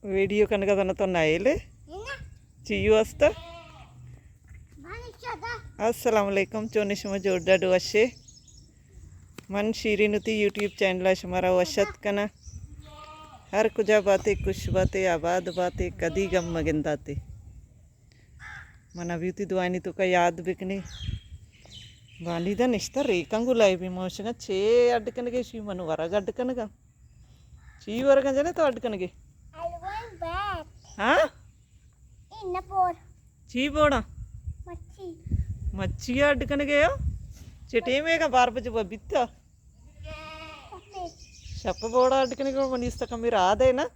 Video kan ka to naile. Ciyu asta. Assalamualaikum चोनिश जोड़ा डुआशे मन शीरीनुती YouTube channel हमारा वशत कना हर कुजा बातें कुछ बातें आबाद बातें कदी गम मगिंदाते मन अभियुति दुआनी तो का याद बिकनी वाली दा निश्ता रेकंगु लाइव इमोशन छे अड्डकन के शी मनु वरग अड्डकन का ची वरग जने तो अड्डकन के हाँ ची बोड़ा मच्छी अड्डकन गए चिटे में का बार बजे बित्ता शप बोड़ा अड्डकन को मनीष तक मेरा आदे ना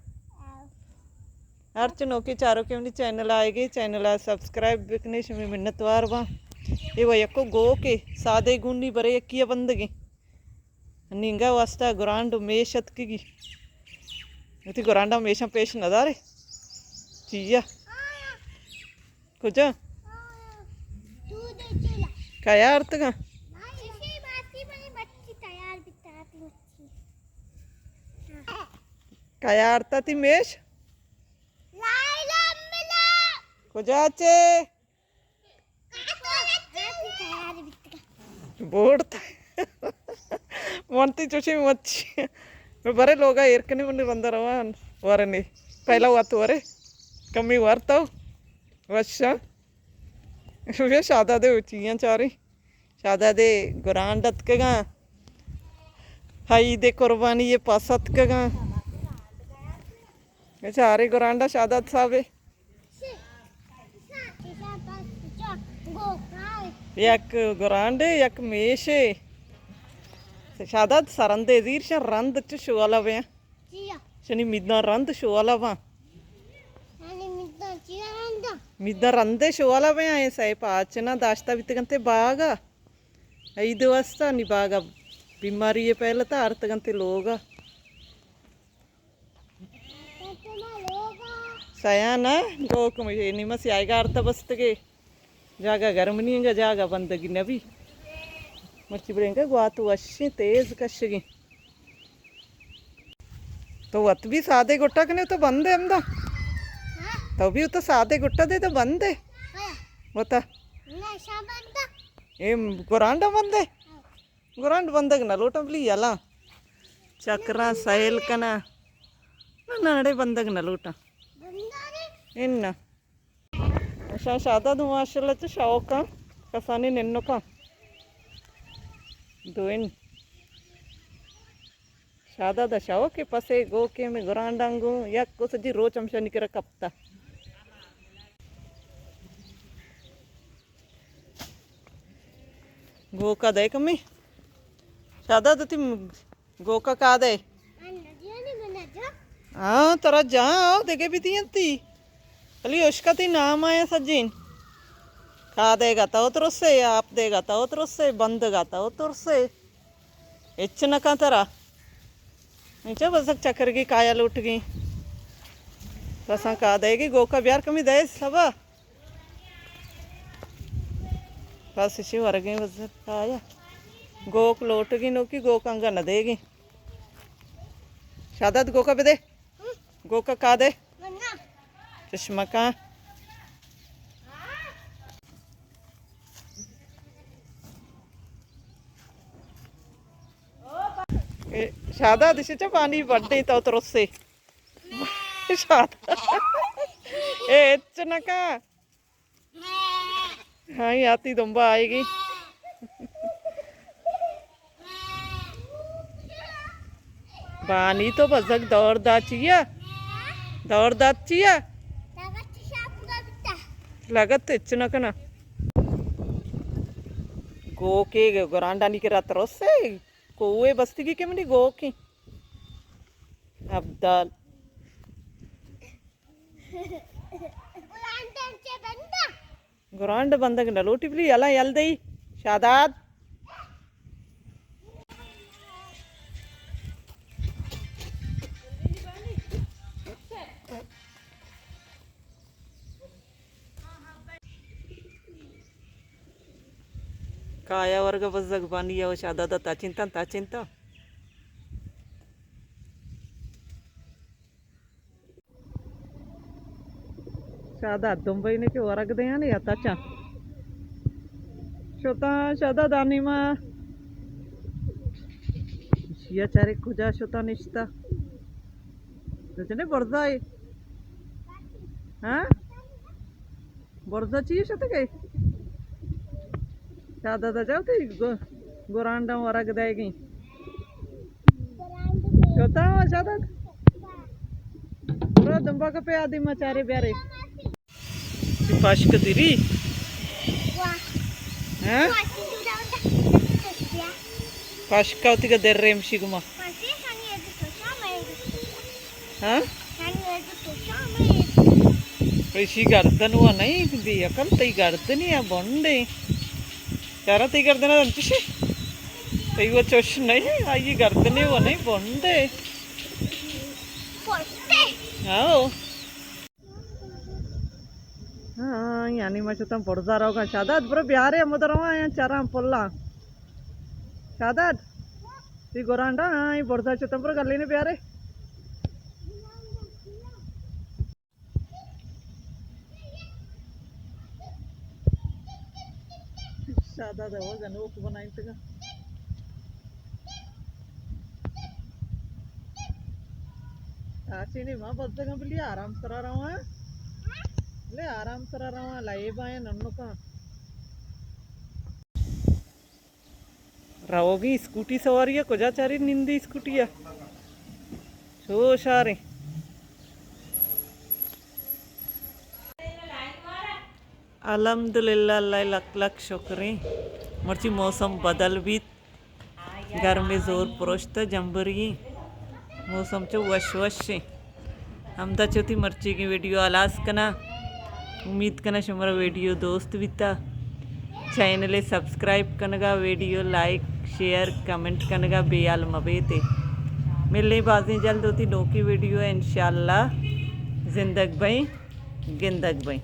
अर्चनों के चारों के अपनी चैनल आएगी चैनल सब्सक्राइब बिकने में मिन्नतवार वहाँ ये वो यको गो के सादे गुन्नी बरे यकिया बंदगी निंगा वास्ता गुरांड मेशत की इतनी गुरांडा मेशा पेश नदारे चीया कुछ क्या अर्थ का क्या अर्थ थी मेश कुछ आचे बोर्ड मोंटी चुशी मच्छी मैं बरे लोगा एरकनी मुन्नी बंदर वान वारनी पहला हुआ तो वरे कमी वारता वश्या ये शादा दे उचियां चारी शादा दे गुरांडत के गा हाई दे कुर्बानी ये पासत के गा ये चारे गुरांडा शादात साबे एक गुरांडे एक मेशे शादात सरंदे जीर शा रंद च शुआला वे शनि मिदना रंद शुआला वा मिदना रंदे शुआला वे आए साए पाचना दाश्ता बितगंते बागा ऐदु वस्ता नि बागा बीमारी ये पहले था अर्थ गंते लोगा साया ना गोक मुझे निमस आएगा अर्थ बस्तगे जागा गर्म नहीं है जागा बंदगी नबी मच्छी बड़ेंगे गुआत वशी तेज कशगी तो वत भी सादे गुट्टा कने तो बंद है हमदा तो भी तो सादे गुट्टा दे तो बंद है बता ये गुरांडा बंद है गुरांड बंद है ना लोटा बली याला चक्रा सहेल कना नाड़े बंद है ना लोटा इन्ना अच्छा शादा दुआशल च शौक कसानी निन्नो का दोइन शादा दा शौक के पसे गो के में गुरांडांगू या कुछ जी रोच हमशा निकरा कपता गो का दे कमी शादा तो तुम गो का दे हाँ तरा जा देखे भी थी अली उसका ती नाम आया सज्जीन खा देगा तो उतर से आप देगा तो उतर से बंद गाता उतर से इच्छा का तरा नीचे बस चक्कर की काया लूट गई बस का देगी गो का ब्यार कमी दे सब बस इसी वर गई बस काया गो लौट गई नो की गो कंगा न देगी शादात गो का भी दे गो का दे चश्मा का शादा दिशे च पानी बढ़ने तो उतर से शादा ए इतना का हाँ ही आती दुम्बा आएगी पानी तो बजक दौड़ दाचिया लगत इच्छा कना गो के गुरांडा नहीं के रात रोज से कोए बस्ती की केमनी गो की अब्दाल गुरांड बंदग न लोटी बिली अला यल दई शादात काया वर्ग बस जगबानी या शादा ता चिंता शादा दुंबई ने के वरगदे हैं या ताचा शोता शादा दानी मा या चारे खुजा शोता निश्ता तो चने बर्दा है हाँ बर्दा चाहिए शोते के शादा दा जाओ तो गोरांडा वरगदे गई शोता शादा पूरा दुंबा का पे आदि मचारे प्यारे पाशक दिरी हाँ पाशका होती का दर रेम शिगमा हाँ इसी गर्दन हुआ नहीं दी अकल तई गर्दन ही बंडे चारा तई गर्दन अंतिशे तई वो चोश नहीं आई गर्दन हुआ नहीं बंडे हाँ हाँ यानी मैं चुता पड़ता रहोगा शादात बरो प्यारे मदरवा यहाँ चारा पोल्ला शादात ती गोरांडा ये पड़ता चुता बरो गली ने प्यारे शादात वो गनोक बनाई तक आची नहीं माँ बद्दा का बिल्ली आराम करा रहा हूँ ले आराम करा रहा हूँ लाइव आए नन्नू का रहोगी स्कूटी सवारी है कुछ चारी निंदी स्कूटी है शो शारे अल्हम्दुलिल्लाह अल्लाह लख लख शुक्र मर्ची मौसम बदल भी घर में जोर पुरुषता जंबरी मौसम चो वश वश हम दा चौथी मर्ची की वीडियो आलास कना उम्मीद करना हमारा वीडियो दोस्त बीता चैनल सब्सक्राइब करनेगा वीडियो लाइक शेयर कमेंट करनेगा बेयाल मबेते मिलने बातें जल्द होती नोकी वीडियो इंशाल्लाह जिंदग भाई गिंदग भाई।